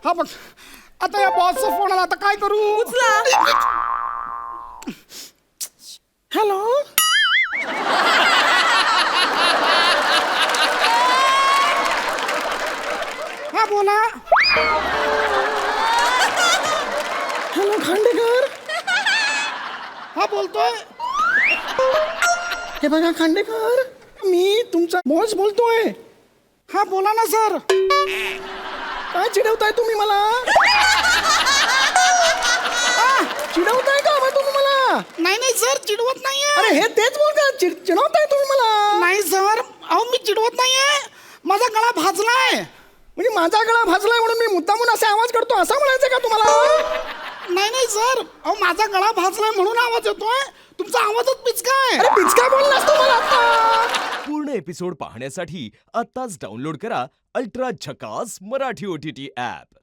हा बघ, आता या बॉसचा फोन आला, आता काय करू? हॅलो, हा बोला. हॅलो खांडेकर. हा बोलतोय. हे बघा खांडेकर, मी तुमचा बॉस बोलतोय. हा बोला ना सर. काय चिडवताय तुम्ही मला? चिडवताय का मग तुम्ही मला? नाही नाही सर, चिडवत नाहीये. अरे हे तेच बोलता, चिडवताय तुम्ही मला? नाही सर, अहो मी चिडवत नाहीये, माझा गळा भाजलाय. म्हणजे माझा गळा भाजलाय म्हणून मी मुद्दामून असा आवाज करतो असं म्हणायचं का तुम्हाला? नाही नाही सर, अहो माझा गळा भाजलाय म्हणून आवाज येतोय. तुमचा आवाजच पिचका आहे. अरे पिचका बोललास तू मला आता. पूर्ण एपिसोड पाहण्यासाठी आत्ताच डाउनलोड करा अल्ट्रा झकास मराठी OTT ॲप.